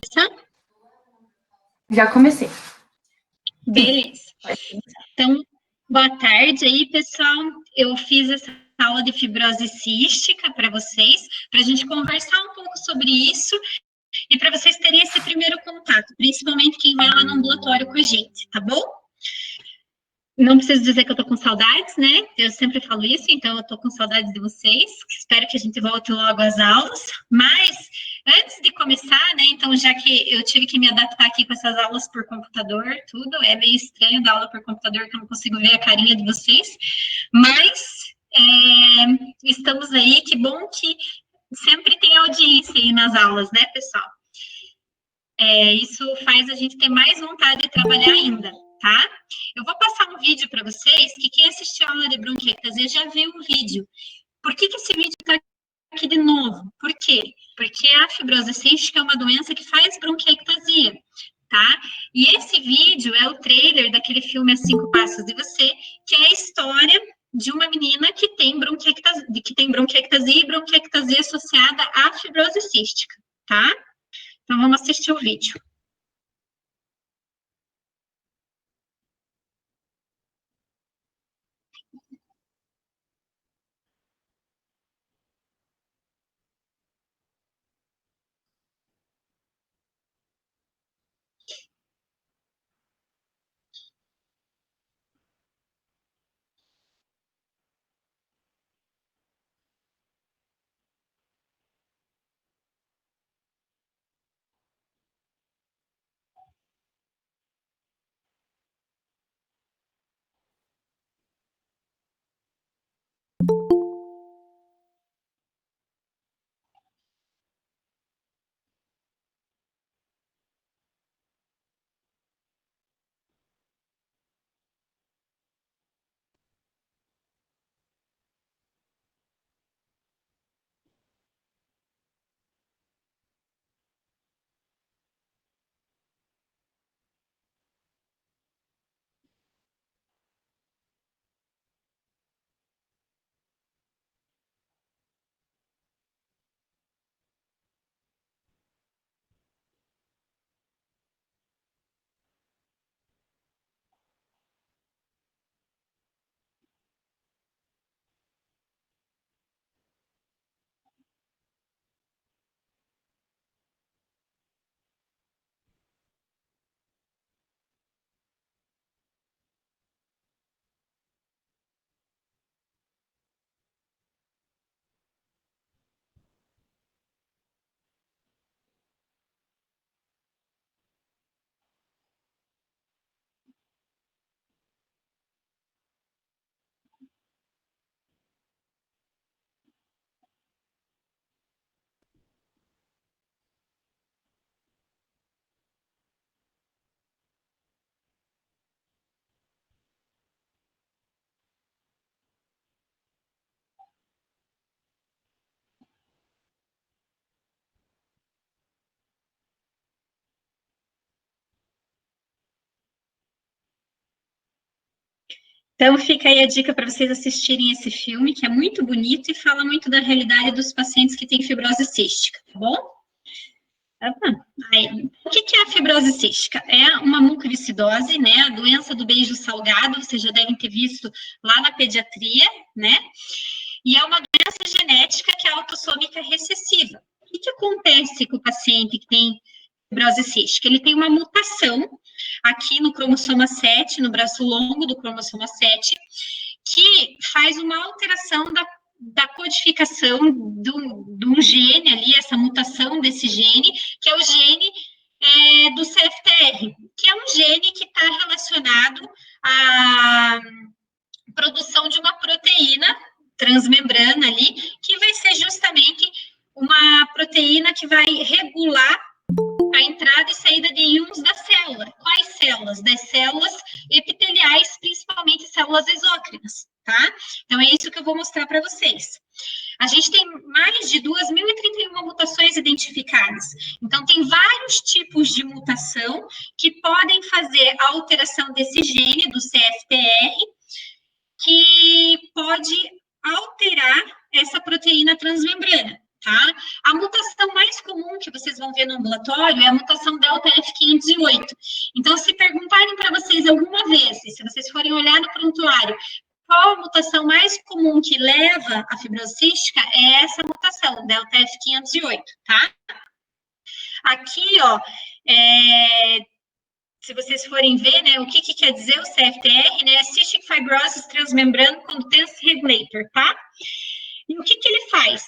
começar? Já comecei. Beleza. Então, boa tarde aí, pessoal. Eu fiz essa aula de fibrose cística para vocês, para a gente conversar um pouco sobre isso e para vocês terem esse primeiro contato, principalmente quem vai lá no ambulatório com a gente, tá bom? Não preciso dizer que eu tô com saudades, né? Eu sempre falo isso, então eu tô com saudades de vocês. Espero que a gente volte logo às aulas. Mas, antes de começar, né? Então, já que eu tive que me adaptar aqui com essas aulas por computador, tudo, é meio estranho dar aula por computador, que eu não consigo ver a carinha de vocês. Mas, estamos aí, que bom que sempre tem audiência aí nas aulas, né, pessoal? Isso faz a gente ter mais vontade de trabalhar ainda, tá? Eu vou passar um vídeo para vocês, que quem assistiu a aula de bronquiectasia já viu o vídeo. Por que esse vídeo está aqui de novo? Por quê? Porque a fibrose cística é uma doença que faz bronquiectasia, tá? E esse vídeo é o trailer daquele filme As 5 Passos de Você, que é a história de uma menina que tem bronquiectasia e bronquiectasia associada à fibrose cística, tá? Então, vamos assistir o vídeo. Então, fica aí a dica para vocês assistirem esse filme, que é muito bonito e fala muito da realidade dos pacientes que têm fibrose cística, tá bom? O que é a fibrose cística? É uma mucoviscidose, né? A doença do beijo salgado, vocês já devem ter visto lá na pediatria, né? E é uma doença genética que é autossômica recessiva. O que acontece com o paciente que tem fibrose cística? Ele tem uma mutação aqui no cromossoma 7, no braço longo do cromossoma 7, que faz uma alteração da codificação de um gene ali, essa mutação desse gene, que é o gene do CFTR, que é um gene que está relacionado à produção de uma proteína transmembrana ali, que vai ser justamente uma proteína que vai regular a entrada e saída de íons da célula. Quais células? Das células epiteliais, principalmente células exócrinas, tá? Então, é isso que eu vou mostrar para vocês. A gente tem mais de 2.031 mutações identificadas. Então, tem vários tipos de mutação que podem fazer a alteração desse gene, do CFTR, que pode alterar essa proteína transmembrana. tá? A mutação mais comum que vocês vão ver no ambulatório é a mutação delta F508. Então, se perguntarem para vocês alguma vez, e se vocês forem olhar no prontuário, qual a mutação mais comum que leva à fibrose cística, é essa mutação, delta F508, tá? Aqui, ó, se vocês forem ver, né, o que quer dizer o CFTR, né, Cystic Fibrosis Transmembrane Contention Regulator, tá? E o que ele faz?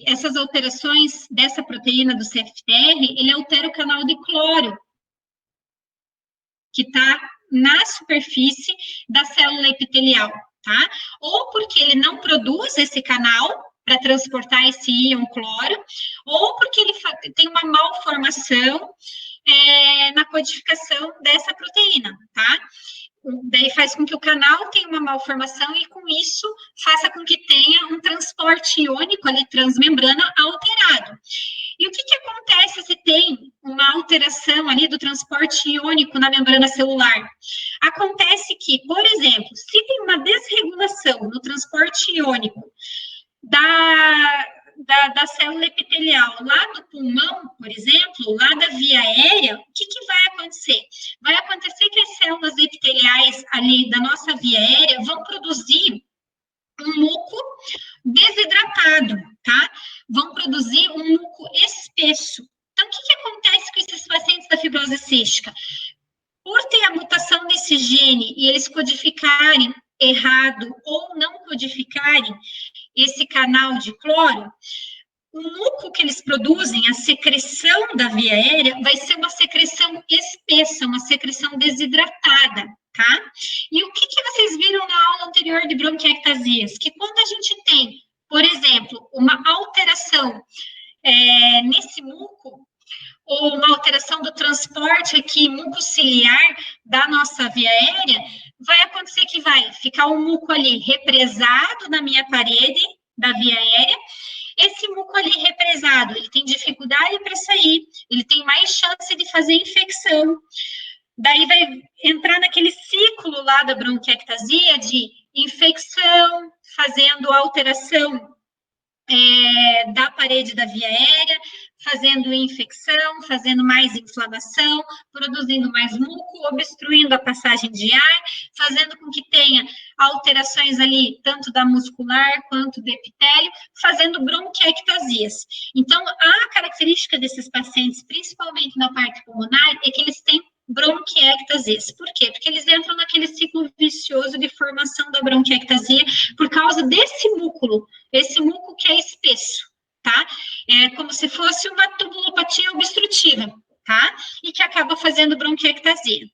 Essas alterações dessa proteína do CFTR, ele altera o canal de cloro, que está na superfície da célula epitelial, tá? Ou porque ele não produz esse canal para transportar esse íon cloro, ou porque ele tem uma malformação na codificação dessa proteína, tá? Daí faz com que o canal tenha uma malformação e, com isso, faça com que tenha um transporte iônico ali, transmembrana, alterado. E o que acontece se tem uma alteração ali do transporte iônico na membrana celular? Acontece que, por exemplo, se tem uma desregulação no transporte iônico da célula epitelial lá do pulmão, por exemplo, lá da via aérea, o que vai acontecer? Vai acontecer que as células epiteliais ali da nossa via aérea vão produzir um muco desidratado, tá? Vão produzir um muco espesso. Então, o que acontece com esses pacientes da fibrose cística? Por ter a mutação desse gene e eles codificarem errado ou não codificarem esse canal de cloro, o muco que eles produzem, a secreção da via aérea, vai ser uma secreção espessa, uma secreção desidratada, tá? E o que vocês viram na aula anterior de bronquiectasias? Que quando a gente tem, por exemplo, uma alteração nesse muco, ou uma alteração do transporte aqui mucociliar da nossa via aérea, vai acontecer que vai ficar um muco ali represado na minha parede da via aérea. Esse muco ali represado, ele tem dificuldade para sair, ele tem mais chance de fazer infecção. Daí vai entrar naquele ciclo lá da bronquiectasia de infecção, fazendo alteração da parede da via aérea, fazendo infecção, fazendo mais inflamação, produzindo mais muco, obstruindo a passagem de ar, fazendo com que tenha alterações ali, tanto da muscular quanto do epitélio, fazendo bronquiectasias. Então, a característica desses pacientes, principalmente na parte pulmonar, é que eles têm bronquiectasias. Por quê? Porque eles entram naquele ciclo vicioso de formação da bronquiectasia por causa desse múculo, esse muco que é espesso, tá? É como se fosse uma tubulopatia obstrutiva, tá? E que acaba fazendo bronquiectasia.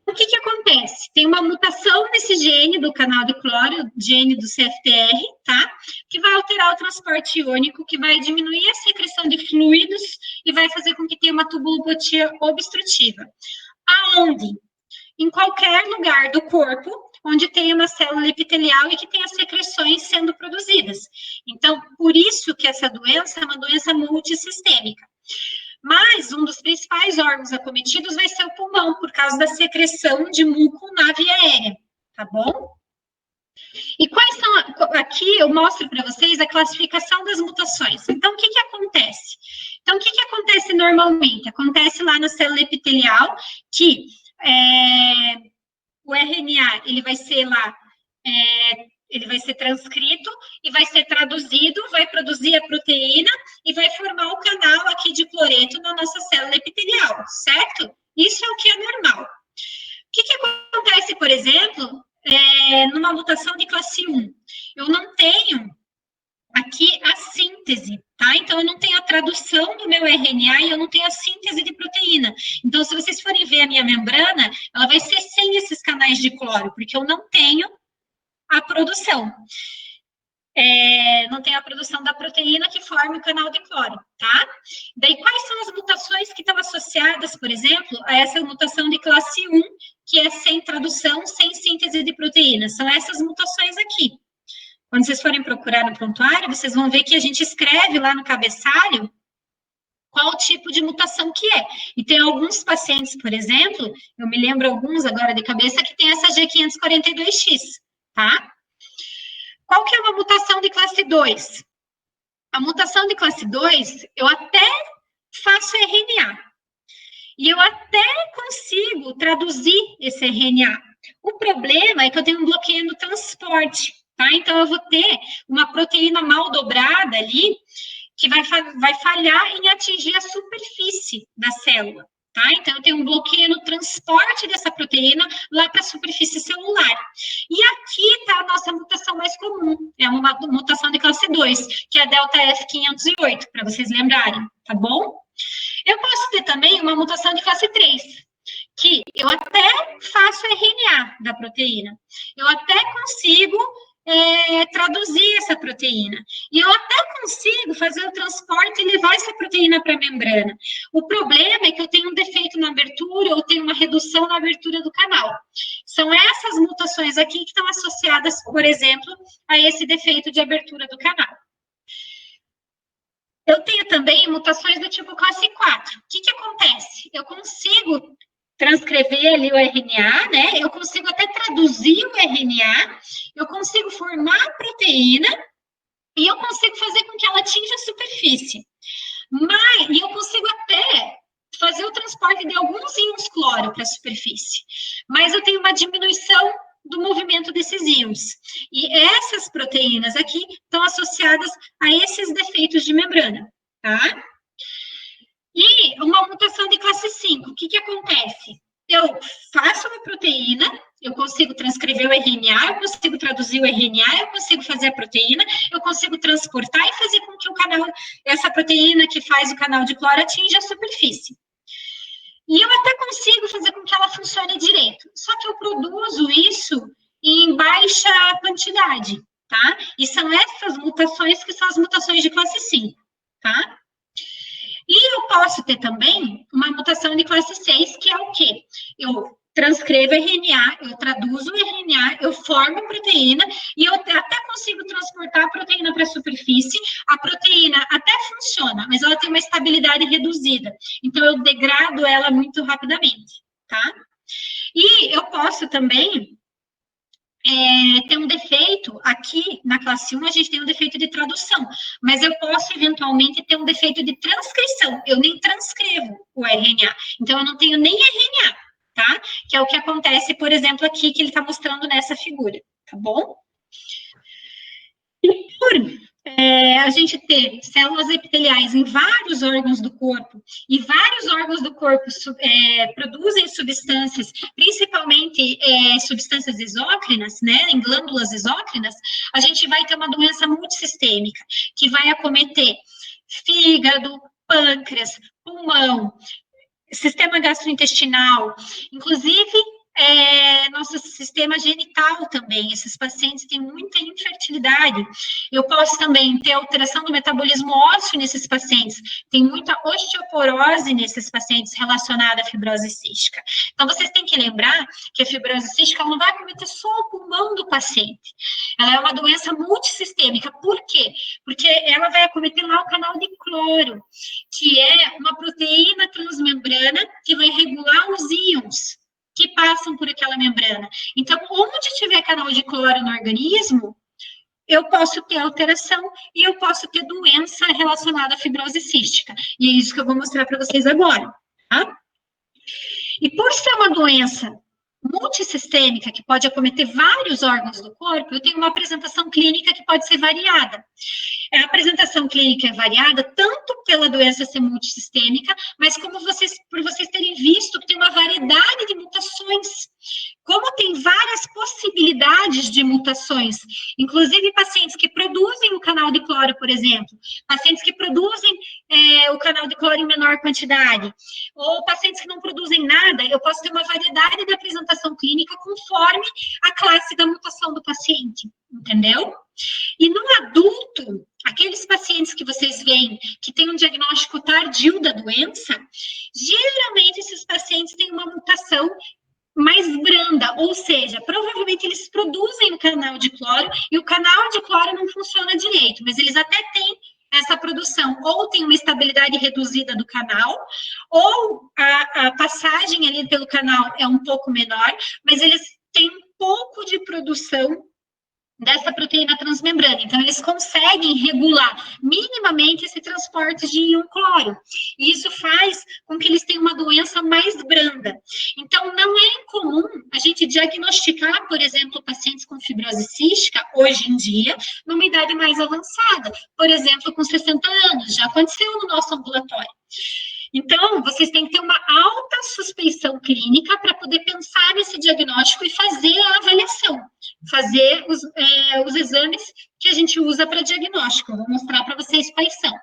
O que acontece? Tem uma mutação nesse gene do canal de cloro, gene do CFTR, tá? Que vai alterar o transporte iônico, que vai diminuir a secreção de fluidos e vai fazer com que tenha uma tubulopatia obstrutiva. Aonde? Em qualquer lugar do corpo onde tem uma célula epitelial e que tenha secreções sendo produzidas. Então, por isso que essa doença é uma doença multissistêmica. Mas um dos principais órgãos acometidos vai ser o pulmão, por causa da secreção de muco na via aérea, tá bom? E quais são, aqui eu mostro para vocês a classificação das mutações. Então, o que acontece? Então, o que acontece normalmente? Acontece lá na célula epitelial que o RNA, ele vai ser lá, ele vai ser transcrito e vai ser traduzido, vai produzir a proteína e vai formar o canal aqui de cloreto na nossa célula epitelial, certo? Isso é o que é normal. O que acontece, por exemplo, numa mutação de classe 1? Eu não tenho aqui a síntese, tá? Então, eu não tenho a tradução do meu RNA e eu não tenho a síntese de proteína. Então, se vocês forem ver a minha membrana, ela vai ser sem esses canais de cloro, porque eu não tenho a produção. Não tem a produção da proteína que forma o canal de cloro, tá? Daí, quais são as mutações que estão associadas, por exemplo, a essa mutação de classe 1, que é sem tradução, sem síntese de proteína? São essas mutações aqui. Quando vocês forem procurar no prontuário, vocês vão ver que a gente escreve lá no cabeçalho qual tipo de mutação que é. E tem alguns pacientes, por exemplo, eu me lembro alguns agora de cabeça, que tem essa G542X, tá? Qual que é uma mutação de classe 2? A mutação de classe 2, eu até faço RNA. E eu até consigo traduzir esse RNA. O problema é que eu tenho um bloqueio no transporte, tá? Então, eu vou ter uma proteína mal dobrada ali, que vai falhar em atingir a superfície da célula, tá? Então, eu tenho um bloqueio no transporte dessa proteína lá para a superfície celular. E aqui está a nossa mutação mais comum, é uma mutação de classe 2, que é a delta F508, para vocês lembrarem, tá bom? Eu posso ter também uma mutação de classe 3, que eu até faço RNA da proteína, eu até consigo traduzir essa proteína, e eu até consigo fazer o transporte e levar essa proteína para a membrana. O problema é que eu tenho um defeito na abertura, ou tenho uma redução na abertura do canal. São essas mutações aqui que estão associadas, por exemplo, a esse defeito de abertura do canal. Eu tenho também mutações do tipo classe 4. O que acontece? Eu consigo transcrever ali o RNA, né? Eu consigo até traduzir o RNA, eu consigo formar a proteína e eu consigo fazer com que ela atinja a superfície. E eu consigo até fazer o transporte de alguns íons cloro para a superfície. Mas eu tenho uma diminuição do movimento desses íons. E essas proteínas aqui estão associadas a esses defeitos de membrana, tá? E uma mutação de classe 5, o que acontece? Eu faço uma proteína, eu consigo transcrever o RNA, eu consigo traduzir o RNA, eu consigo fazer a proteína, eu consigo transportar e fazer com que o canal, essa proteína que faz o canal de cloro atinja a superfície. E eu até consigo fazer com que ela funcione direito, só que eu produzo isso em baixa quantidade, tá? E são essas mutações que são as mutações de classe 5, tá? E eu posso ter também uma mutação de classe 6, que é o quê? Eu transcrevo RNA, eu traduzo o RNA, eu formo proteína e eu até consigo transportar a proteína para a superfície. A proteína até funciona, mas ela tem uma estabilidade reduzida. Então, eu degrado ela muito rapidamente, tá? E eu posso também tem um defeito, aqui na classe 1 a gente tem um defeito de tradução, mas eu posso eventualmente ter um defeito de transcrição, eu nem transcrevo o RNA, então eu não tenho nem RNA, tá? Que é o que acontece, por exemplo, aqui, que ele está mostrando nessa figura, tá bom? E por a gente ter células epiteliais em vários órgãos do corpo, e vários órgãos do corpo produzem substâncias, principalmente substâncias exócrinas, né, em glândulas exócrinas, a gente vai ter uma doença multissistêmica, que vai acometer fígado, pâncreas, pulmão, sistema gastrointestinal, inclusive nosso sistema genital também. Esses pacientes têm muita infertilidade. Eu posso também ter alteração do metabolismo ósseo nesses pacientes. Tem muita osteoporose nesses pacientes relacionada à fibrose cística. Então, vocês têm que lembrar que a fibrose cística não vai acometer só o pulmão do paciente. Ela é uma doença multissistêmica. Por quê? Porque ela vai acometer lá o canal de cloro, que é uma proteína transmembrana que vai regular os íons que passam por aquela membrana. Então, onde tiver canal de cloro no organismo, eu posso ter alteração e eu posso ter doença relacionada à fibrose cística. E é isso que eu vou mostrar para vocês agora, tá? E por ser uma doença multissistêmica, que pode acometer vários órgãos do corpo, eu tenho uma apresentação clínica que pode ser variada. A apresentação clínica é variada tanto pela doença ser multissistêmica, mas como por vocês terem visto que tem uma variedade de mutações. Como tem várias possibilidades de mutações, inclusive pacientes que produzem o canal de cloro, por exemplo, pacientes que produzem o canal de cloro em menor quantidade, ou pacientes que não produzem nada, eu posso ter uma variedade de apresentação clínica conforme a classe da mutação do paciente, entendeu? E no adulto, aqueles pacientes que vocês veem que têm um diagnóstico tardio da doença, geralmente esses pacientes têm uma mutação mais branda, ou seja, provavelmente eles produzem o canal de cloro e o canal de cloro não funciona direito, mas eles até têm essa produção, ou tem uma estabilidade reduzida do canal, ou a passagem ali pelo canal é um pouco menor, mas eles têm um pouco de produção dessa proteína transmembrana. Então, eles conseguem regular minimamente esse transporte de íon cloro. E isso faz com que eles tenham uma doença mais branda. Então, não é incomum a gente diagnosticar, por exemplo, pacientes com fibrose cística, hoje em dia, numa idade mais avançada. Por exemplo, com 60 anos. Já aconteceu no nosso ambulatório. Então, vocês têm que ter uma alta suspeição clínica para poder pensar nesse diagnóstico e fazer a avaliação, fazer os exames que a gente usa para diagnóstico. Eu vou mostrar para vocês quais são.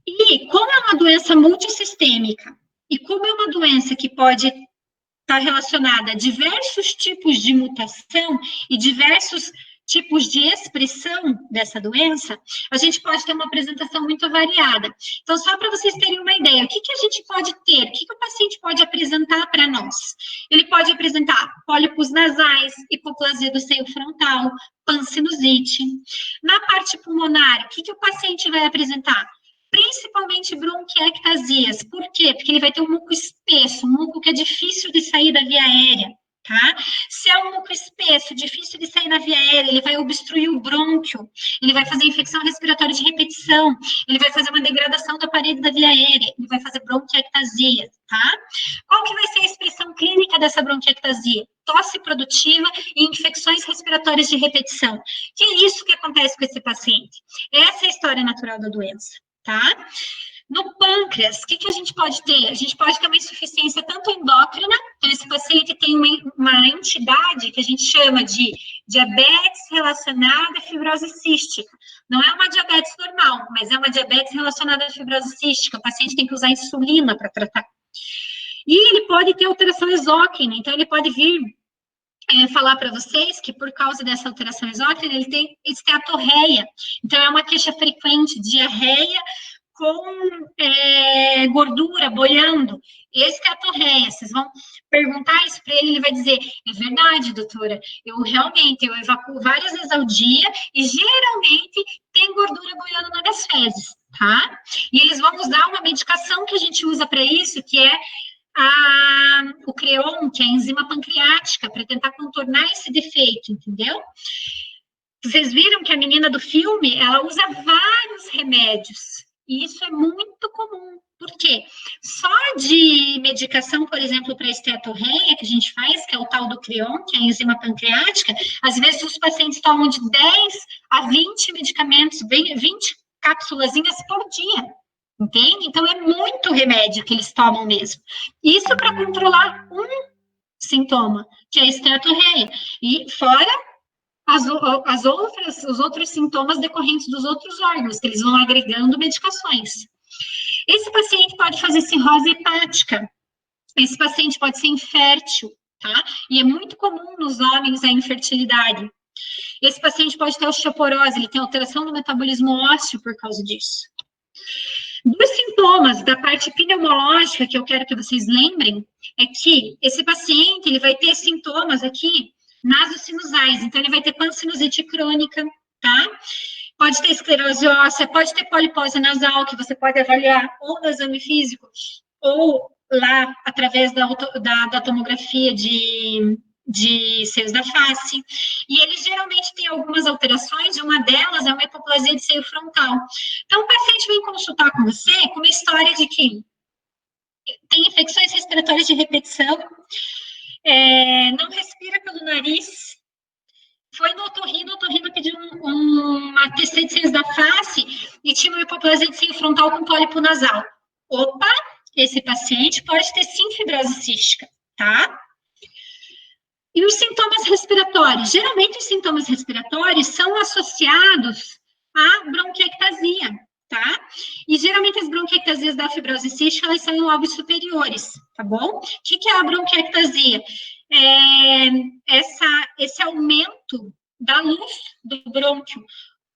E como é uma doença multissistêmica, e como é uma doença que pode estar relacionada a diversos tipos de mutação e diversos tipos de expressão dessa doença, a gente pode ter uma apresentação muito variada. Então, só para vocês terem uma ideia, o que a gente pode ter, o que o paciente pode apresentar para nós? Ele pode apresentar pólipos nasais, hipoplasia do seio frontal, pansinusite. Na parte pulmonar, o que o paciente vai apresentar? Principalmente bronquiectasias. Por quê? Porque ele vai ter um muco espesso, um muco que é difícil de sair da via aérea, tá? Se é um muco espesso, difícil de sair na via aérea, ele vai obstruir o brônquio, ele vai fazer infecção respiratória de repetição, ele vai fazer uma degradação da parede da via aérea, ele vai fazer bronquiectasia, tá? Qual que vai ser a expressão clínica dessa bronquiectasia? Tosse produtiva e infecções respiratórias de repetição. Que é isso que acontece com esse paciente. Essa é a história natural da doença. Tá? No pâncreas, o que a gente pode ter? A gente pode ter uma insuficiência tanto endócrina, então esse paciente tem uma entidade que a gente chama de diabetes relacionada à fibrose cística. Não é uma diabetes normal, mas é uma diabetes relacionada à fibrose cística. O paciente tem que usar insulina para tratar. E ele pode ter alteração exócrina, então ele pode vir falar para vocês que por causa dessa alteração exócrina, ele tem esteatorreia. Então, é uma queixa frequente, diarreia com gordura boiando. Esteatorreia. Vocês vão perguntar isso para ele, ele vai dizer, é verdade, doutora, eu evacuo várias vezes ao dia e geralmente tem gordura boiando nas minhas fezes, tá? E eles vão usar uma medicação que a gente usa para isso, que é o CREON, que é a enzima pancreática, para tentar contornar esse defeito, entendeu? Vocês viram que a menina do filme, ela usa vários remédios, e isso é muito comum. Por quê? Só de medicação, por exemplo, para esteatorreia, que a gente faz, que é o tal do CREON, que é a enzima pancreática, às vezes os pacientes tomam de 10 a 20 medicamentos, 20 cápsulazinhas por dia. Entende? Então, é muito remédio que eles tomam mesmo. Isso para controlar um sintoma, que é a esteatorreia. E fora os outros sintomas decorrentes dos outros órgãos, que eles vão agregando medicações. Esse paciente pode fazer cirrose hepática. Esse paciente pode ser infértil, tá? E é muito comum nos homens a infertilidade. Esse paciente pode ter osteoporose, ele tem alteração no metabolismo ósseo por causa disso. Dos sintomas da parte pneumológica que eu quero que vocês lembrem é que esse paciente ele vai ter sintomas aqui nasosinusais, então ele vai ter pansinusite crônica, tá? Pode ter esclerose óssea, pode ter polipose nasal, que você pode avaliar ou no exame físico ou lá através da tomografia de seios da face, e eles geralmente têm algumas alterações, e uma delas é uma hipoplasia de seio frontal. Então, o paciente vem consultar com você com uma história de que tem infecções respiratórias de repetição, não respira pelo nariz, foi no otorrino pediu uma TC de seios da face e tinha uma hipoplasia de seio frontal com pólipo nasal. Opa, esse paciente pode ter sim fibrose cística, tá? E os sintomas respiratórios? Geralmente, os sintomas respiratórios são associados à bronquiectasia, tá? E, geralmente, as bronquiectasias da fibrose cística, elas são em lobos superiores, tá bom? O que é a bronquiectasia? Esse aumento da luz do brônquio.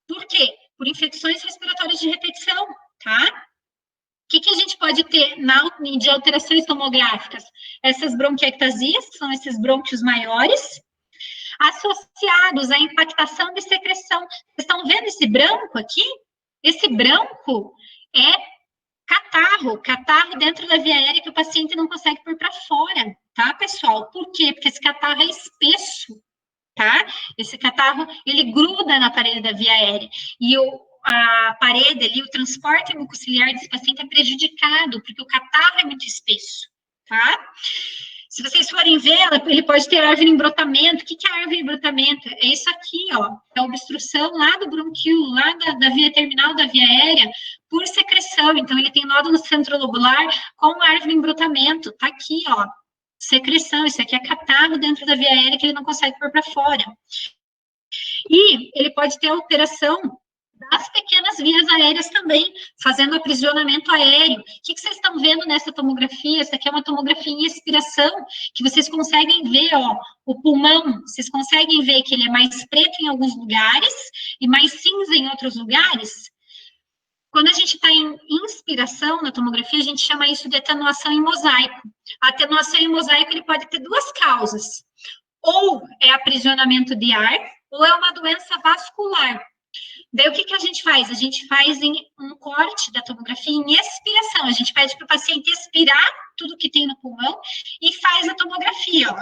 Por quê? Por infecções respiratórias de repetição, tá? O que a gente pode ter de alterações tomográficas? Essas bronquiectasias, que são esses brônquios maiores, associados à impactação de secreção. Vocês estão vendo esse branco aqui? Esse branco é catarro dentro da via aérea que o paciente não consegue pôr para fora, tá, pessoal? Por quê? Porque esse catarro é espesso. tá? Esse catarro, ele gruda na parede da via aérea, e a parede ali, o transporte mucociliar desse paciente é prejudicado, porque o catarro é muito espesso, tá? Se vocês forem ver, ele pode ter árvore em brotamento. O que é árvore em brotamento? É isso aqui, ó. É a obstrução lá do bronquíolo, lá da via terminal da via aérea, por secreção. Então, ele tem nódulo centrolobular com árvore em brotamento. Tá aqui, ó. Secreção. Isso aqui é catarro dentro da via aérea que ele não consegue pôr para fora. E ele pode ter alteração das pequenas vias aéreas também, fazendo aprisionamento aéreo. O que vocês estão vendo nessa tomografia? Essa aqui é uma tomografia em expiração, que vocês conseguem ver, ó, o pulmão, vocês conseguem ver que ele é mais preto em alguns lugares e mais cinza em outros lugares. Quando a gente está em inspiração na tomografia, a gente chama isso de atenuação em mosaico. A atenuação em mosaico, ele pode ter duas causas. Ou é aprisionamento de ar, ou é uma doença vascular. Daí, o que a gente faz? A gente faz um corte da tomografia em expiração. A gente pede para o paciente expirar tudo que tem no pulmão e faz a tomografia, ó.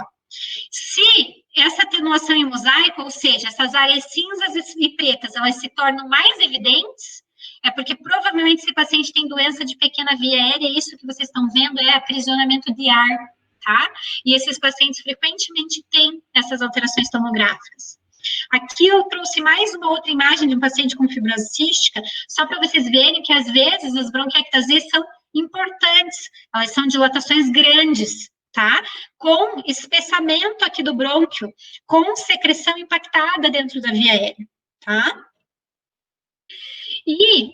Se essa atenuação em mosaico, ou seja, essas áreas cinzas e pretas, elas se tornam mais evidentes, é porque provavelmente esse paciente tem doença de pequena via aérea, e isso que vocês estão vendo é aprisionamento de ar, tá? E esses pacientes frequentemente têm essas alterações tomográficas. Aqui eu trouxe mais uma outra imagem de um paciente com fibrose cística, só para vocês verem que, às vezes, as bronquiectasias são importantes, elas são dilatações grandes, tá? Com espessamento aqui do brônquio, com secreção impactada dentro da via aérea, tá? E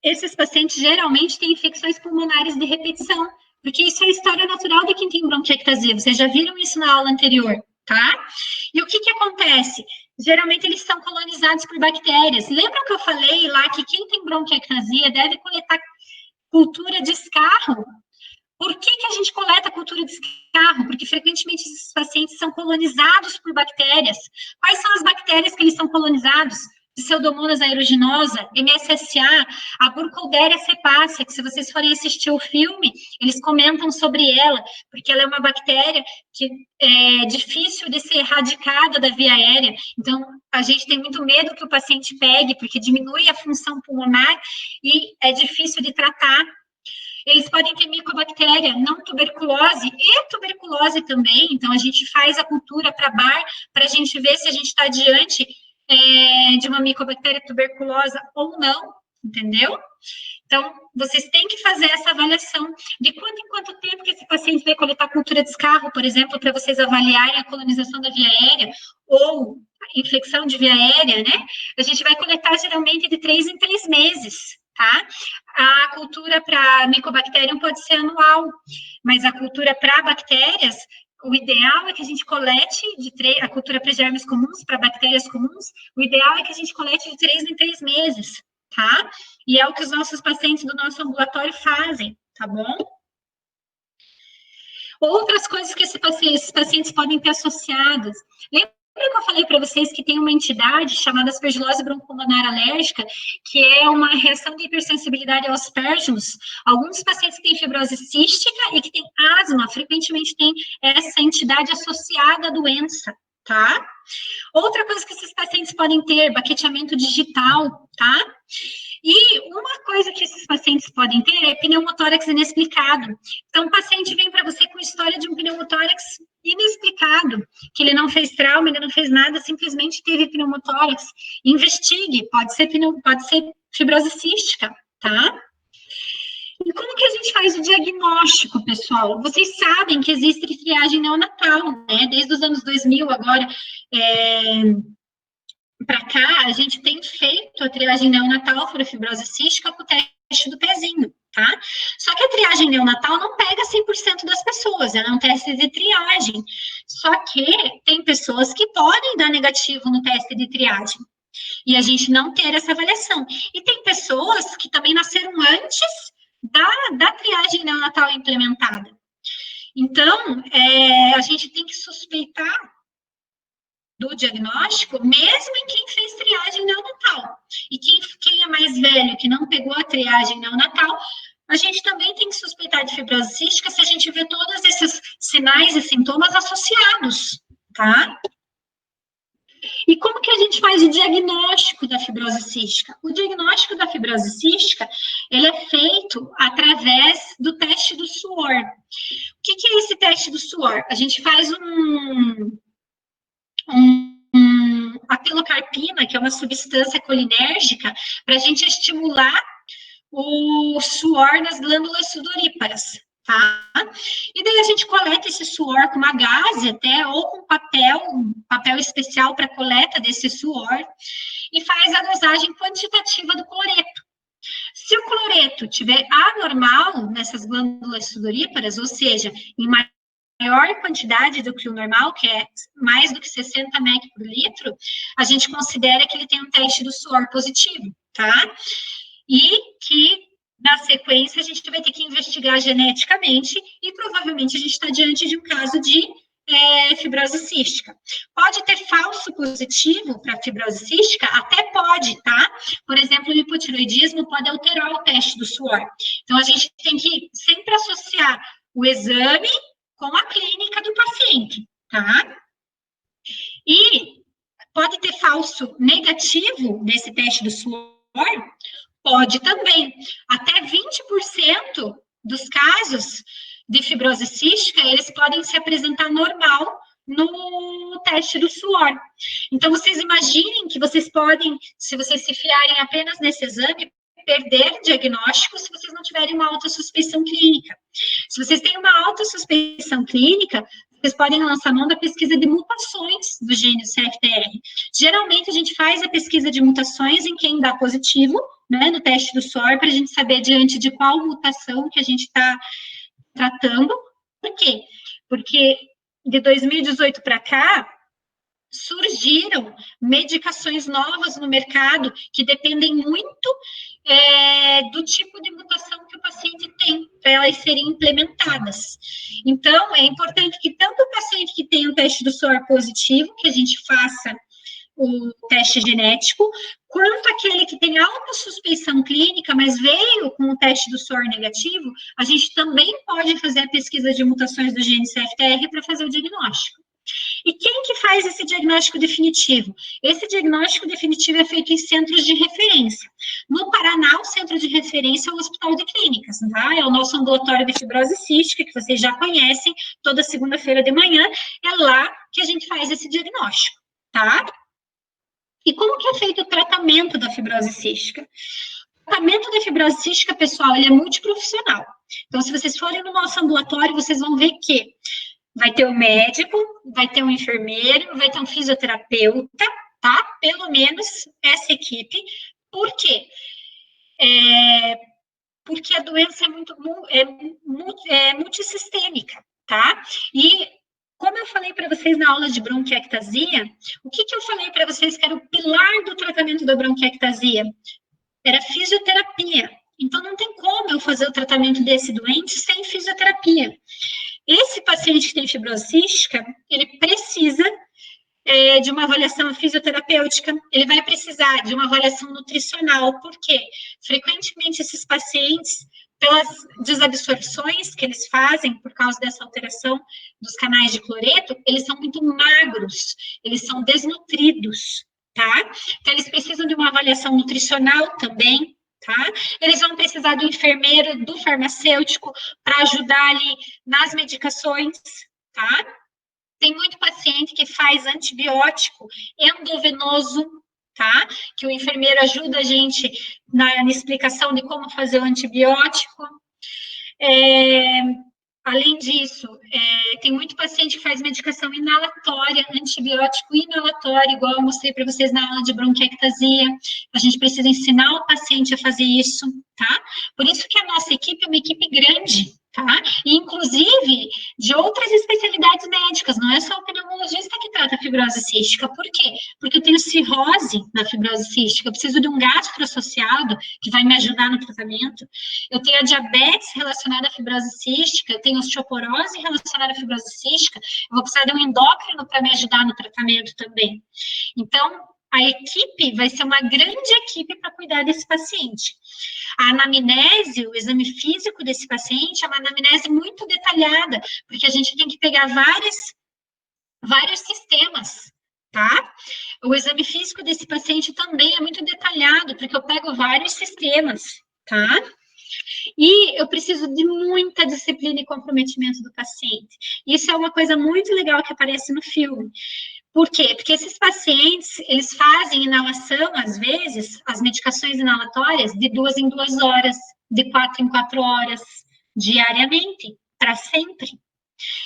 esses pacientes geralmente têm infecções pulmonares de repetição, porque isso é a história natural de quem tem bronquiectasia, vocês já viram isso na aula anterior, tá? E o que acontece? Geralmente eles são colonizados por bactérias. Lembra que eu falei lá que quem tem bronquiectasia deve coletar cultura de escarro? Por que a gente coleta cultura de escarro? Porque frequentemente esses pacientes são colonizados por bactérias. Quais são as bactérias que eles são colonizados? Pseudomonas aeruginosa, MSSA, a Burkholderia cepacia, que se vocês forem assistir o filme, eles comentam sobre ela, porque ela é uma bactéria que é difícil de ser erradicada da via aérea, então a gente tem muito medo que o paciente pegue, porque diminui a função pulmonar e é difícil de tratar. Eles podem ter micobactéria, não tuberculose e tuberculose também, então a gente faz a cultura para bar, para a gente ver se a gente está diante de uma micobactéria tuberculosa ou não, entendeu? Então, vocês têm que fazer essa avaliação de quanto em quanto tempo que esse paciente vai coletar cultura de escarro, por exemplo, para vocês avaliarem a colonização da via aérea ou infecção de via aérea, né? A gente vai coletar geralmente de 3 em 3 meses, tá? A cultura para Mycobacterium pode ser anual, mas a cultura para bactérias, o ideal é que a gente colete a cultura para germes comuns, para bactérias comuns, o ideal é que a gente colete de 3 em 3 meses, tá? E é o que os nossos pacientes do nosso ambulatório fazem, tá bom? Outras coisas que esses pacientes podem ter associadas. Lembra que eu falei para vocês que tem uma entidade chamada aspergilose broncopulmonar alérgica, que é uma reação de hipersensibilidade aos aspergillus? Alguns pacientes que têm fibrose cística e que têm asma, frequentemente têm essa entidade associada à doença, tá? Outra coisa que esses pacientes podem ter, baqueteamento digital, tá? E uma coisa que esses pacientes podem ter é pneumotórax inexplicado. Então, o paciente vem para você com história de um pneumotórax inexplicado, que ele não fez trauma, ele não fez nada, simplesmente teve pneumotórax. Investigue, pode ser fibrose cística, tá? E como que a gente faz o diagnóstico, pessoal? Vocês sabem que existe triagem neonatal, né? Desde os anos 2000, agora, para cá, a gente tem feito a triagem neonatal para fibrose cística com o teste do pezinho, tá? Só que a triagem neonatal não pega 100% das pessoas, ela é um teste de triagem. Só que tem pessoas que podem dar negativo no teste de triagem e a gente não ter essa avaliação. E tem pessoas que também nasceram antes da triagem neonatal implementada. Então, a gente tem que suspeitar do diagnóstico, mesmo em quem fez triagem neonatal. E quem é mais velho, que não pegou a triagem neonatal, a gente também tem que suspeitar de fibrose cística se a gente vê todos esses sinais e sintomas associados, tá? E como que a gente faz o diagnóstico da fibrose cística? O diagnóstico da fibrose cística, ele é feito através do teste do suor. O que é esse teste do suor? A gente faz a pilocarpina, que é uma substância colinérgica, para a gente estimular o suor nas glândulas sudoríparas, tá? E daí a gente coleta esse suor com uma gaze até, ou com um papel especial para coleta desse suor, e faz a dosagem quantitativa do cloreto. Se o cloreto tiver anormal nessas glândulas sudoríparas, ou seja, em maior quantidade do que o normal, que é mais do que 60 mEq por litro, a gente considera que ele tem um teste do suor positivo, tá? E que, na sequência, a gente vai ter que investigar geneticamente e provavelmente a gente está diante de um caso de fibrose cística. Pode ter falso positivo para fibrose cística? Até pode, tá? Por exemplo, o hipotiroidismo pode alterar o teste do suor. Então, a gente tem que sempre associar o exame com a clínica do paciente, tá? E pode ter falso negativo nesse teste do suor? Pode também. Até 20% dos casos de fibrose cística, eles podem se apresentar normal no teste do suor. Então, vocês imaginem que vocês podem, se vocês se fiarem apenas nesse exame, perder diagnóstico se vocês não tiverem uma alta suspeição clínica. Se vocês têm uma alta suspeição clínica, vocês podem lançar mão da pesquisa de mutações do gene CFTR. Geralmente, a gente faz a pesquisa de mutações em quem dá positivo, né, no teste do suor, para a gente saber diante de qual mutação que a gente está tratando. Por quê? Porque de 2018 para cá, surgiram medicações novas no mercado que dependem muito do tipo de mutação que o paciente tem, para elas serem implementadas. Então, é importante que tanto o paciente que tem um teste do suor positivo, que a gente faça o teste genético, quanto aquele que tem alta suspeição clínica, mas veio com o teste do suor negativo, a gente também pode fazer a pesquisa de mutações do gene CFTR para fazer o diagnóstico. E quem que faz esse diagnóstico definitivo? Esse diagnóstico definitivo é feito em centros de referência. No Paraná, o centro de referência é o Hospital de Clínicas, tá? É o nosso ambulatório de fibrose cística, que vocês já conhecem, toda segunda-feira de manhã, é lá que a gente faz esse diagnóstico, tá? E como que é feito o tratamento da fibrose cística? O tratamento da fibrose cística, pessoal, ele é multiprofissional. Então, se vocês forem no nosso ambulatório, vocês vão ver que vai ter um médico, vai ter um enfermeiro, vai ter um fisioterapeuta, tá? Pelo menos essa equipe. Por quê? Porque a doença é multissistêmica, tá? E, como eu falei para vocês na aula de bronquiectasia, o que eu falei para vocês que era o pilar do tratamento da bronquiectasia? Era fisioterapia. Então, não tem como eu fazer o tratamento desse doente sem fisioterapia. Esse paciente que tem fibrose cística, ele precisa de uma avaliação fisioterapêutica, ele vai precisar de uma avaliação nutricional, porque frequentemente esses pacientes, pelas desabsorções que eles fazem por causa dessa alteração dos canais de cloreto, eles são muito magros, eles são desnutridos, tá? Então, eles precisam de uma avaliação nutricional também, tá? Eles vão precisar do enfermeiro, do farmacêutico, para ajudar ali nas medicações, tá? Tem muito paciente que faz antibiótico endovenoso, tá? Que o enfermeiro ajuda a gente na explicação de como fazer o antibiótico. Além disso, tem muito paciente que faz medicação inalatória, antibiótico inalatório, igual eu mostrei para vocês na aula de bronquiectasia. A gente precisa ensinar o paciente a fazer isso, tá? Por isso que a nossa equipe é uma equipe grande, tá? E, inclusive, de outras especialidades médicas, não é só o pneumologista que trata a fibrose cística. Por quê? Porque eu tenho cirrose na fibrose cística, eu preciso de um gastro associado que vai me ajudar no tratamento. Eu tenho a diabetes relacionada à fibrose cística, eu tenho osteoporose relacionada à fibrose cística, eu vou precisar de um endócrino para me ajudar no tratamento também. Então, a equipe vai ser uma grande equipe para cuidar desse paciente. A anamnese, o exame físico desse paciente é uma anamnese muito detalhada, porque a gente tem que pegar vários sistemas tá? O exame físico desse paciente também é muito detalhado, porque eu pego vários sistemas, tá? E eu preciso de muita disciplina e comprometimento do paciente. Isso é uma coisa muito legal que aparece no filme. Por quê? Porque esses pacientes, eles fazem inalação, às vezes, as medicações inalatórias, de 2 em 2 horas, de 4 em 4 horas, diariamente, para sempre.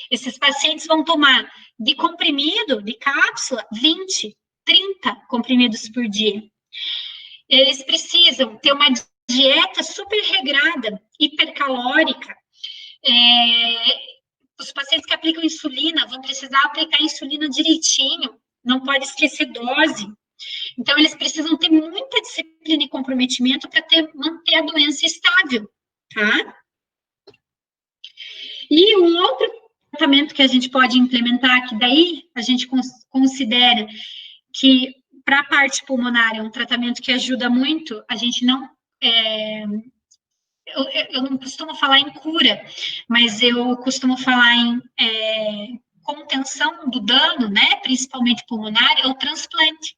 Esses pacientes vão tomar de comprimido, de cápsula, 20, 30 comprimidos por dia. Eles precisam ter uma dieta super regrada, hipercalórica. Os pacientes que aplicam insulina vão precisar aplicar insulina direitinho, não pode esquecer dose. Então, eles precisam ter muita disciplina e comprometimento para manter a doença estável, tá? E um outro tratamento que a gente pode implementar, que daí a gente considera que para a parte pulmonar é um tratamento que ajuda muito, a gente não... eu não costumo falar em cura, mas eu costumo falar em contenção do dano, né, principalmente pulmonar, é o transplante,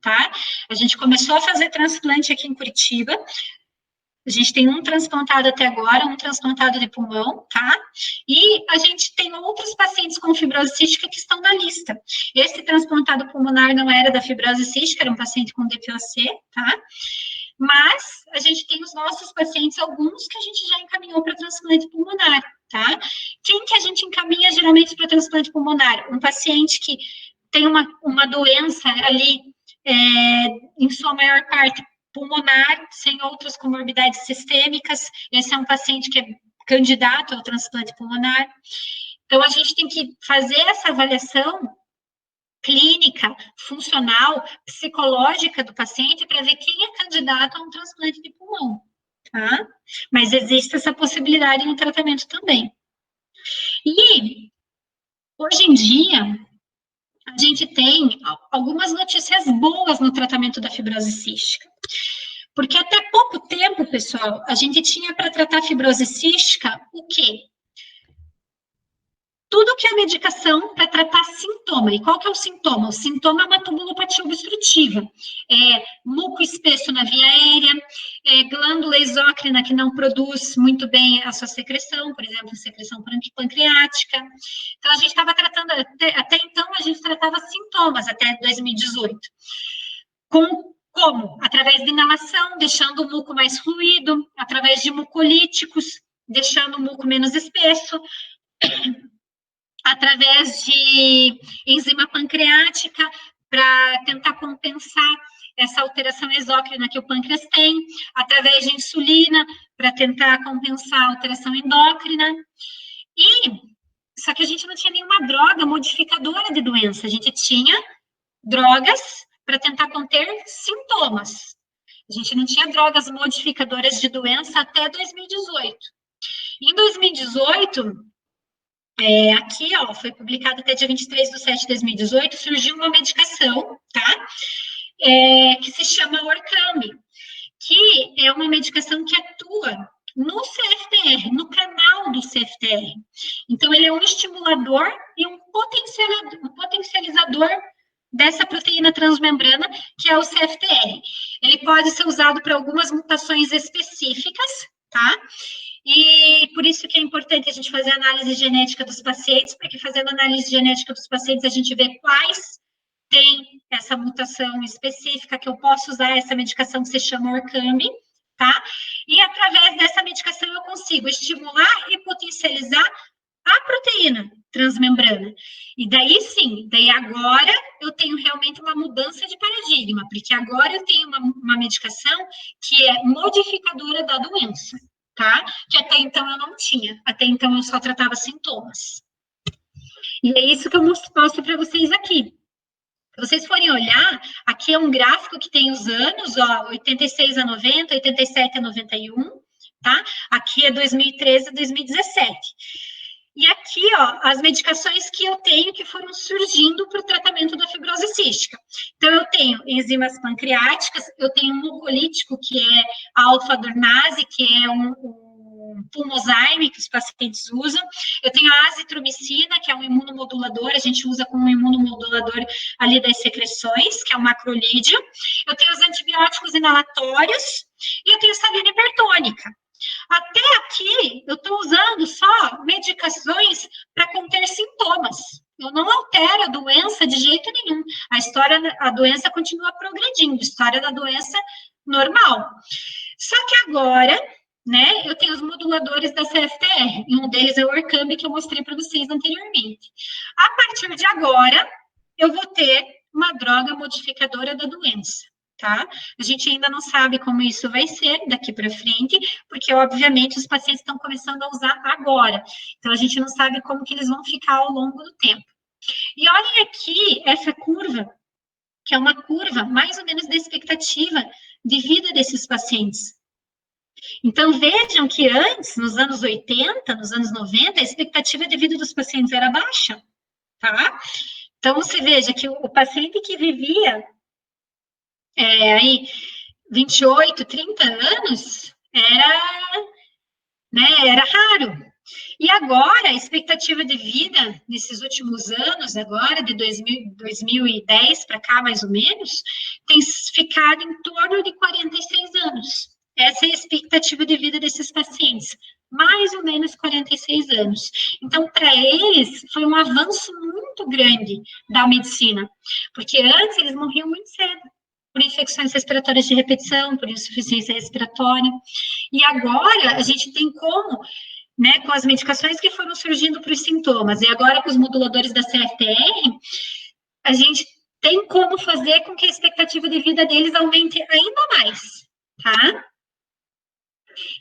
tá? A gente começou a fazer transplante aqui em Curitiba, a gente tem um transplantado até agora, um transplantado de pulmão, tá? E a gente tem outros pacientes com fibrose cística que estão na lista. Esse transplantado pulmonar não era da fibrose cística, era um paciente com DPOC, tá? Mas a gente tem os nossos pacientes, alguns que a gente já encaminhou para transplante pulmonar, tá? Quem que a gente encaminha geralmente para transplante pulmonar? Um paciente que tem uma doença ali, em sua maior parte, pulmonar, sem outras comorbidades sistêmicas. Esse é um paciente que é candidato ao transplante pulmonar. Então, a gente tem que fazer essa avaliação clínica, funcional, psicológica do paciente para ver quem é candidato a um transplante de pulmão, tá? Mas existe essa possibilidade no tratamento também. E, hoje em dia, a gente tem algumas notícias boas no tratamento da fibrose cística. Porque até pouco tempo, pessoal, a gente tinha para tratar fibrose cística o quê? Tudo que é medicação para tratar sintoma. E qual que é o sintoma? O sintoma é uma tubulopatia obstrutiva. É muco espesso na via aérea, glândula exócrina que não produz muito bem a sua secreção, por exemplo, secreção pancreática. Então, a gente estava tratando, até então, a gente tratava sintomas, até 2018. Como? Através de inalação, deixando o muco mais fluido, através de mucolíticos, deixando o muco menos espesso, através de enzima pancreática, para tentar compensar essa alteração exócrina que o pâncreas tem, através de insulina, para tentar compensar a alteração endócrina. Só que a gente não tinha nenhuma droga modificadora de doença, a gente tinha drogas para tentar conter sintomas. A gente não tinha drogas modificadoras de doença até 2018. Em 2018, aqui, ó, foi publicado até dia 23/7/2018, surgiu uma medicação, tá? Que se chama Orkambi, que é uma medicação que atua no CFTR, no canal do CFTR. Então, ele é um estimulador e um potencializador dessa proteína transmembrana, que é o CFTR. Ele pode ser usado para algumas mutações específicas, tá? E por isso que é importante a gente fazer análise genética dos pacientes, porque fazendo análise genética dos pacientes, a gente vê quais têm essa mutação específica, que eu posso usar essa medicação que se chama Orkambi, tá? E através dessa medicação eu consigo estimular e potencializar a proteína transmembrana. E daí sim, daí agora eu tenho realmente uma mudança de paradigma, porque agora eu tenho uma medicação que é modificadora da doença, tá? Que até então eu não tinha, até então eu só tratava sintomas. E é isso que eu mostro para vocês aqui. Se vocês forem olhar, aqui é um gráfico que tem os anos, ó, 86 a 90, 87 a 91, tá? Aqui é 2013 a 2017. E aqui, ó, as medicações que eu tenho que foram surgindo para o tratamento da fibrose cística. Então, eu tenho enzimas pancreáticas, eu tenho um mucolítico, que é a alfa-dornase, que é um Pulmozyme, que os pacientes usam. Eu tenho a azitromicina, que é um imunomodulador, a gente usa como imunomodulador ali das secreções, que é o macrolídeo. Eu tenho os antibióticos inalatórios e eu tenho salina hipertônica. Até aqui, eu estou usando só medicações para conter sintomas. Eu não altero a doença de jeito nenhum. A doença continua progredindo, história da doença normal. Só que agora, né, eu tenho os moduladores da CFTR, e um deles é o Orkambi, que eu mostrei para vocês anteriormente. A partir de agora, eu vou ter uma droga modificadora da doença. Tá? A gente ainda não sabe como isso vai ser daqui para frente, porque, obviamente, os pacientes estão começando a usar agora. Então, a gente não sabe como que eles vão ficar ao longo do tempo. E olhem aqui essa curva, que é uma curva mais ou menos da expectativa de vida desses pacientes. Então, vejam que antes, nos anos 80, nos anos 90, a expectativa de vida dos pacientes era baixa, tá? Então, você veja que o paciente que vivia aí 28, 30 anos, era raro. E agora, a expectativa de vida, nesses últimos anos, agora, de 2010 para cá, mais ou menos, tem ficado em torno de 46 anos. Essa é a expectativa de vida desses pacientes, mais ou menos 46 anos. Então, para eles, foi um avanço muito grande da medicina, porque antes eles morriam muito cedo, por infecções respiratórias de repetição, por insuficiência respiratória. E agora, a gente tem como, né, com as medicações que foram surgindo para os sintomas, e agora com os moduladores da CFTR, a gente tem como fazer com que a expectativa de vida deles aumente ainda mais, tá?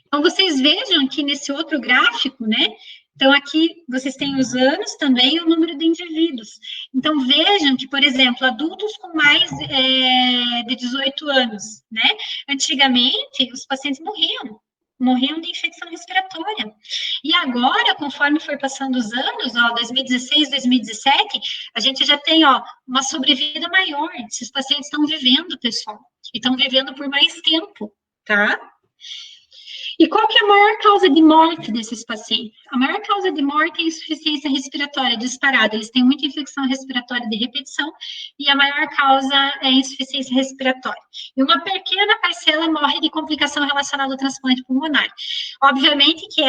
Então, vocês vejam aqui nesse outro gráfico, né? Então, aqui vocês têm os anos também e o número de indivíduos. Então, vejam que, por exemplo, adultos com mais de 18 anos, né? Antigamente, os pacientes morriam de infecção respiratória. E agora, conforme for passando os anos, 2016, 2017, a gente já tem, uma sobrevida maior. Esses pacientes estão vivendo, pessoal, e estão vivendo por mais tempo, tá? E qual que é a maior causa de morte desses pacientes? A maior causa de morte é a insuficiência respiratória disparada. Eles têm muita infecção respiratória de repetição e a maior causa é a insuficiência respiratória. E uma pequena parcela morre de complicação relacionada ao transplante pulmonar. Obviamente que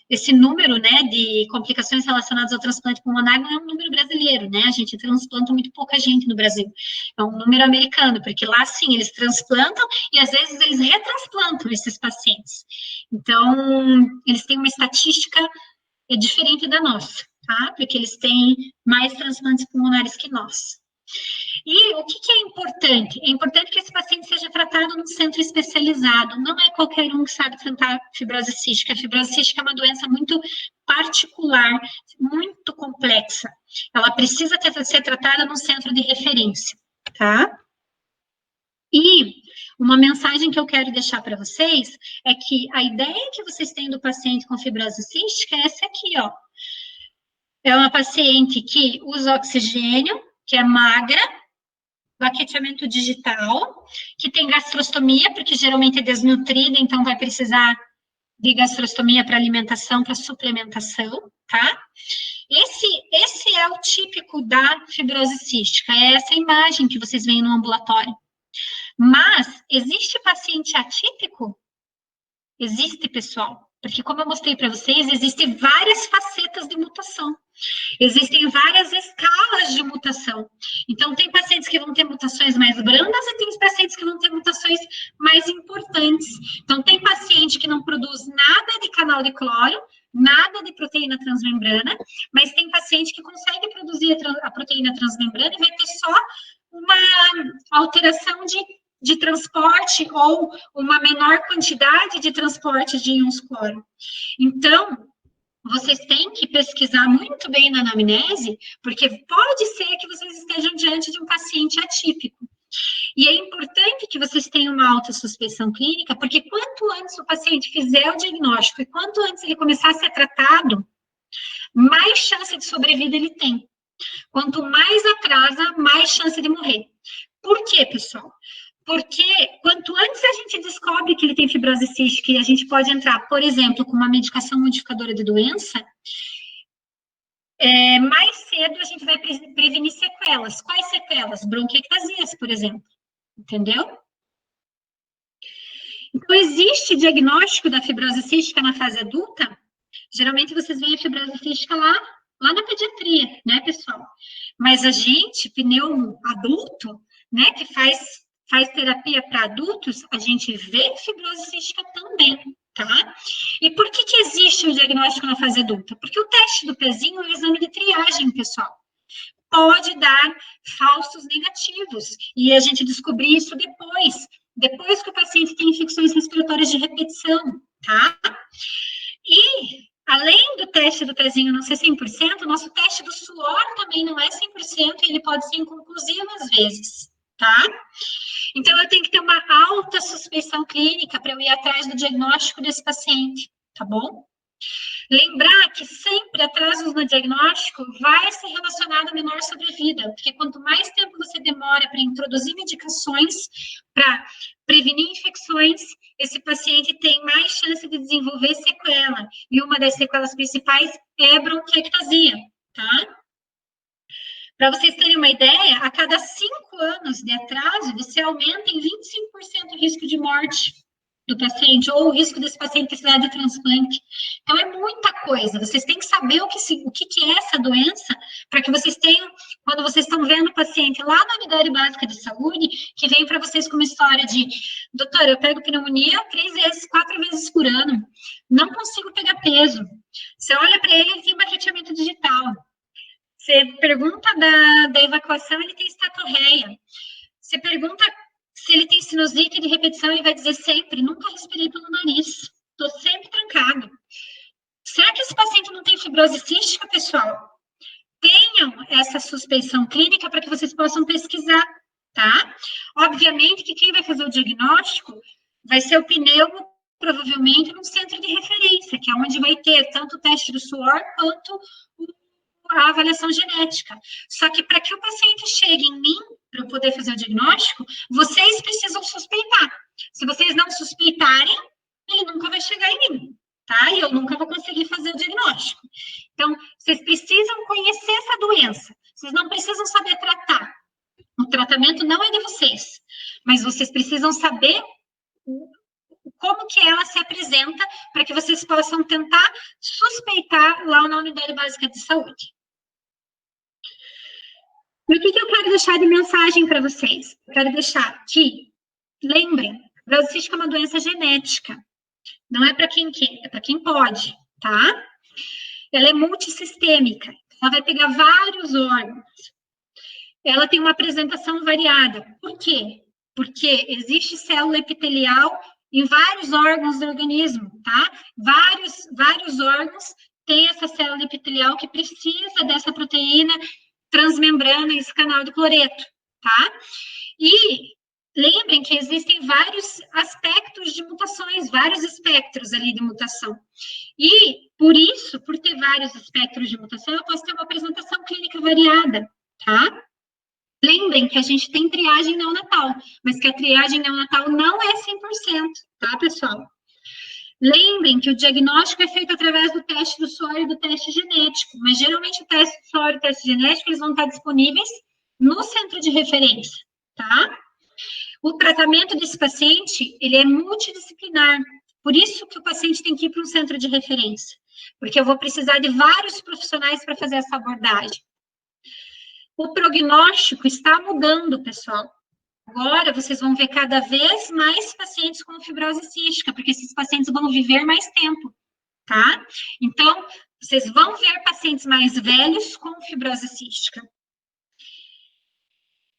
esse número, né, de complicações relacionadas ao transplante pulmonar não é um número brasileiro, né? A gente transplanta muito pouca gente no Brasil. É um número americano, porque lá, sim, eles transplantam e, às vezes, eles retransplantam esses pacientes. Então, eles têm uma estatística diferente da nossa, tá? Porque eles têm mais transplantes pulmonares que nós. E o que é importante? É importante que esse paciente seja tratado num centro especializado. Não é qualquer um que sabe tratar fibrose cística. A fibrose cística é uma doença muito particular, muito complexa. Ela precisa ser tratada num centro de referência, tá? E uma mensagem que eu quero deixar para vocês é que a ideia que vocês têm do paciente com fibrose cística é essa aqui, ó. É uma paciente que usa oxigênio, que é magra, baqueteamento digital, que tem gastrostomia, porque geralmente é desnutrida, então vai precisar de gastrostomia para alimentação, para suplementação, tá? Esse é o típico da fibrose cística, é essa imagem que vocês veem no ambulatório. Mas, existe paciente atípico? Existe, pessoal, porque como eu mostrei para vocês, existem várias facetas de mutação. Existem várias escalas de mutação. Então, tem pacientes que vão ter mutações mais brandas e tem pacientes que vão ter mutações mais importantes. Então, tem paciente que não produz nada de canal de cloro, nada de proteína transmembrana, mas tem paciente que consegue produzir a proteína transmembrana e vai ter só uma alteração de transporte ou uma menor quantidade de transporte de íons cloro. Então, vocês têm que pesquisar muito bem na anamnese, porque pode ser que vocês estejam diante de um paciente atípico. E é importante que vocês tenham uma alta suspeição clínica, porque quanto antes o paciente fizer o diagnóstico e quanto antes ele começar a ser tratado, mais chance de sobrevida ele tem. Quanto mais atrasa, mais chance de morrer. Por quê, pessoal? Porque quanto antes a gente descobre que ele tem fibrose cística e a gente pode entrar, por exemplo, com uma medicação modificadora de doença, mais cedo a gente vai prevenir sequelas. Quais sequelas? Bronquiectasias, por exemplo. Entendeu? Então, existe diagnóstico da fibrose cística na fase adulta? Geralmente vocês veem a fibrose cística lá na pediatria, né, pessoal? Mas a gente, pneumo adulto, né, que faz terapia para adultos, a gente vê fibrose cística também, tá? E por que existe o diagnóstico na fase adulta? Porque o teste do pezinho é um exame de triagem, pessoal. Pode dar falsos negativos, e a gente descobrir isso depois que o paciente tem infecções respiratórias de repetição, tá? E, além do teste do pezinho não ser 100%, o nosso teste do suor também não é 100%, e ele pode ser inconclusivo às vezes, tá? Então, eu tenho que ter uma alta suspeição clínica para eu ir atrás do diagnóstico desse paciente, tá bom? Lembrar que sempre atrasos no diagnóstico vai ser relacionado a menor sobrevida, porque quanto mais tempo você demora para introduzir medicações para prevenir infecções, esse paciente tem mais chance de desenvolver sequela. E uma das sequelas principais é a bronquiectasia, tá? Para vocês terem uma ideia, a cada 5 anos de atraso, você aumenta em 25% o risco de morte do paciente, ou o risco desse paciente precisar de transplante. Então, é muita coisa. Vocês têm que saber o que é essa doença, para que vocês tenham, quando vocês estão vendo o paciente lá na unidade básica de saúde, que vem para vocês com uma história de, doutor, eu pego pneumonia 3 vezes, 4 vezes por ano, não consigo pegar peso. Você olha para ele tem baqueteamento digital. Você pergunta da evacuação, ele tem estatorreia. Você pergunta se ele tem sinusite de repetição, ele vai dizer sempre, nunca respirei pelo nariz, estou sempre trancado. Será que esse paciente não tem fibrose cística, pessoal? Tenham essa suspeição clínica para que vocês possam pesquisar, tá? Obviamente que quem vai fazer o diagnóstico vai ser o pneumo, provavelmente, num centro de referência, que é onde vai ter tanto o teste do suor quanto a avaliação genética. Só que para que o paciente chegue em mim, para eu poder fazer o diagnóstico, vocês precisam suspeitar. Se vocês não suspeitarem, ele nunca vai chegar em mim, tá? E eu nunca vou conseguir fazer o diagnóstico. Então, vocês precisam conhecer essa doença. Vocês não precisam saber tratar. O tratamento não é de vocês, mas vocês precisam saber como que ela se apresenta para que vocês possam tentar suspeitar lá na unidade básica de saúde. E o que eu quero deixar de mensagem para vocês? Eu quero deixar que, lembrem, fibrose cística é uma doença genética. Não é para quem quer, é para quem pode, tá? Ela é multissistêmica. Ela vai pegar vários órgãos. Ela tem uma apresentação variada. Por quê? Porque existe célula epitelial em vários órgãos do organismo, tá? Vários órgãos têm essa célula epitelial que precisa dessa proteína transmembrana, esse canal de cloreto, tá? E lembrem que existem vários aspectos de mutações, vários espectros ali de mutação. E, por isso, por ter vários espectros de mutação, eu posso ter uma apresentação clínica variada, tá? Lembrem que a gente tem triagem neonatal, mas que a triagem neonatal não é 100%, tá, pessoal? Lembrem que o diagnóstico é feito através do teste do suor e do teste genético, mas geralmente o teste do suor e o teste genético eles vão estar disponíveis no centro de referência, tá? O tratamento desse paciente, ele é multidisciplinar, por isso que o paciente tem que ir para um centro de referência, porque eu vou precisar de vários profissionais para fazer essa abordagem. O prognóstico está mudando, pessoal. Agora, vocês vão ver cada vez mais pacientes com fibrose cística, porque esses pacientes vão viver mais tempo, tá? Então, vocês vão ver pacientes mais velhos com fibrose cística.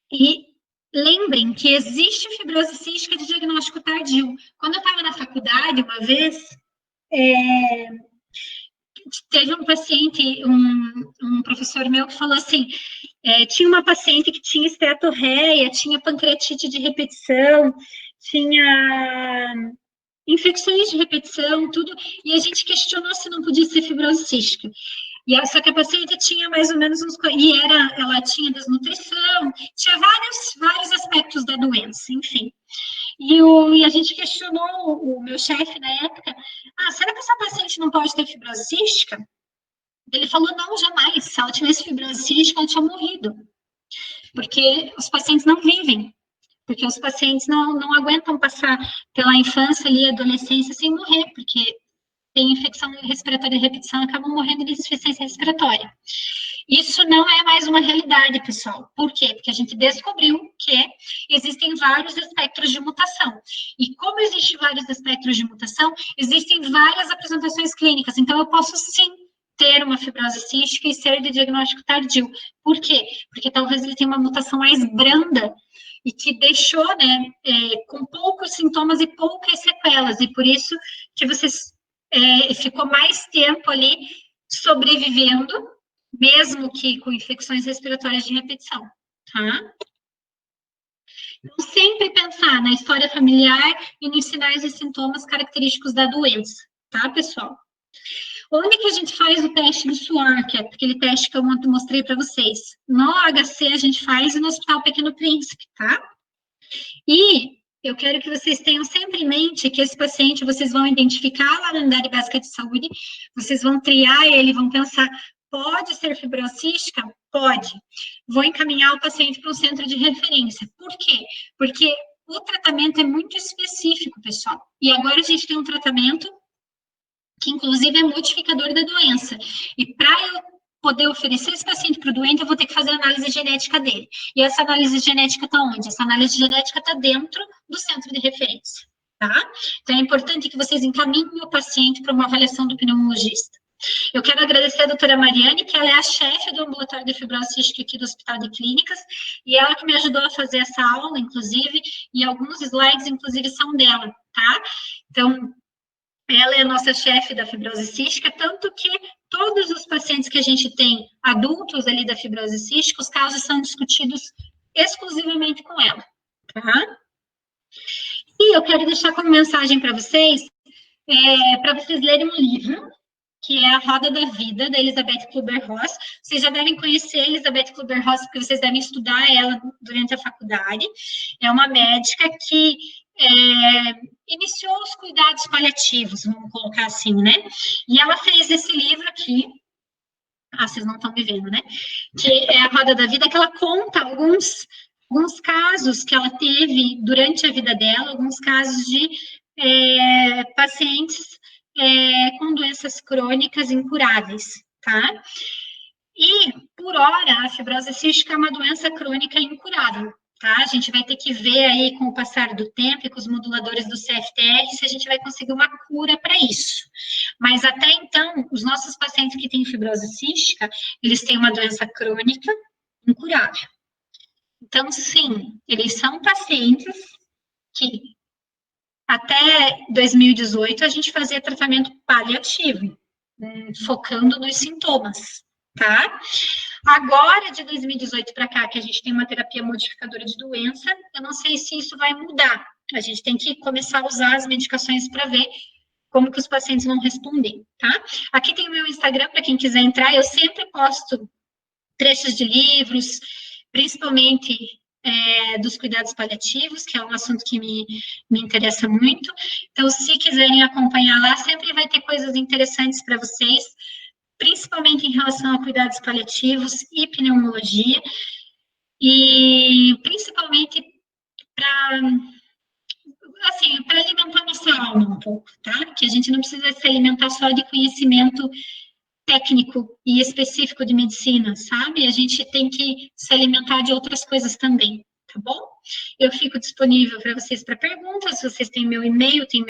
E lembrem que existe fibrose cística de diagnóstico tardio. Quando eu estava na faculdade, uma vez, teve um paciente, um professor meu que falou assim, tinha uma paciente que tinha esteatorreia, tinha pancreatite de repetição, tinha infecções de repetição, tudo, e a gente questionou se não podia ser fibrose cística. Só que a paciente tinha mais ou menos ela tinha desnutrição, tinha vários aspectos da doença, enfim. E a gente questionou o meu chefe na época, será que essa paciente não pode ter fibrose cística? Ele falou, não, jamais. Se ela tivesse fibrose cística, ela tinha morrido. Porque os pacientes não vivem. Porque os pacientes não aguentam passar pela infância e adolescência sem morrer, porque tem infecção respiratória de repetição, acabam morrendo de insuficiência respiratória. Isso não é mais uma realidade, pessoal. Por quê? Porque a gente descobriu que existem vários espectros de mutação. E como existem vários espectros de mutação, existem várias apresentações clínicas. Então, eu posso, sim, ter uma fibrose cística e ser de diagnóstico tardio. Por quê? Porque talvez ele tenha uma mutação mais branda e que deixou, né, com poucos sintomas e poucas sequelas. E por isso que vocês ficou mais tempo ali sobrevivendo, mesmo que com infecções respiratórias de repetição, tá? Então, sempre pensar na história familiar e nos sinais e sintomas característicos da doença, tá, pessoal? Onde que a gente faz o teste do suor, que é aquele teste que eu mostrei para vocês? No HC a gente faz e no Hospital Pequeno Príncipe, tá? E eu quero que vocês tenham sempre em mente que esse paciente vocês vão identificar lá na unidade básica de saúde, vocês vão triar ele, vão pensar, pode ser fibrose cística? Pode. Vou encaminhar o paciente para um centro de referência. Por quê? Porque o tratamento é muito específico, pessoal. E agora a gente tem um tratamento que, inclusive, é modificador da doença. E para eu poder oferecer esse paciente para o doente, eu vou ter que fazer a análise genética dele. E essa análise genética está onde? Essa análise genética está dentro do centro de referência, tá? Então, é importante que vocês encaminhem o paciente para uma avaliação do pneumologista. Eu quero agradecer a doutora Mariane, que ela é a chefe do ambulatório de fibrose cística aqui do Hospital de Clínicas, e ela que me ajudou a fazer essa aula, inclusive, e alguns slides, inclusive, são dela, tá? Então, ela é a nossa chefe da fibrose cística, tanto que todos os pacientes que a gente tem, adultos ali da fibrose cística, os casos são discutidos exclusivamente com ela, tá? E eu quero deixar como mensagem para vocês lerem um livro, que é A Roda da Vida, da Elizabeth Kübler-Ross. Vocês já devem conhecer a Elizabeth Kübler-Ross, porque vocês devem estudar ela durante a faculdade. É uma médica que iniciou os cuidados paliativos, vamos colocar assim, né? E ela fez esse livro aqui, vocês não estão me vendo, né? Que é A Roda da Vida, que ela conta alguns casos que ela teve durante a vida dela, alguns casos de pacientes com doenças crônicas incuráveis, tá? E, por hora, a fibrose cística é uma doença crônica incurável, tá? A gente vai ter que ver aí, com o passar do tempo e com os moduladores do CFTR, se a gente vai conseguir uma cura para isso. Mas, até então, os nossos pacientes que têm fibrose cística, eles têm uma doença crônica incurável. Então, sim, eles são pacientes que, até 2018, a gente fazia tratamento paliativo, focando nos sintomas, tá? Agora, de 2018 para cá, que a gente tem uma terapia modificadora de doença, eu não sei se isso vai mudar. A gente tem que começar a usar as medicações para ver como que os pacientes vão responder, tá? Aqui tem o meu Instagram, para quem quiser entrar, eu sempre posto trechos de livros, principalmente dos cuidados paliativos, que é um assunto que me interessa muito. Então, se quiserem acompanhar lá, sempre vai ter coisas interessantes para vocês, principalmente em relação a cuidados paliativos e pneumologia, e principalmente para alimentar nossa alma um pouco, tá? Que a gente não precisa se alimentar só de conhecimento técnico e específico de medicina, sabe? A gente tem que se alimentar de outras coisas também, tá bom? Eu fico disponível para vocês para perguntas, se vocês têm meu e-mail, tem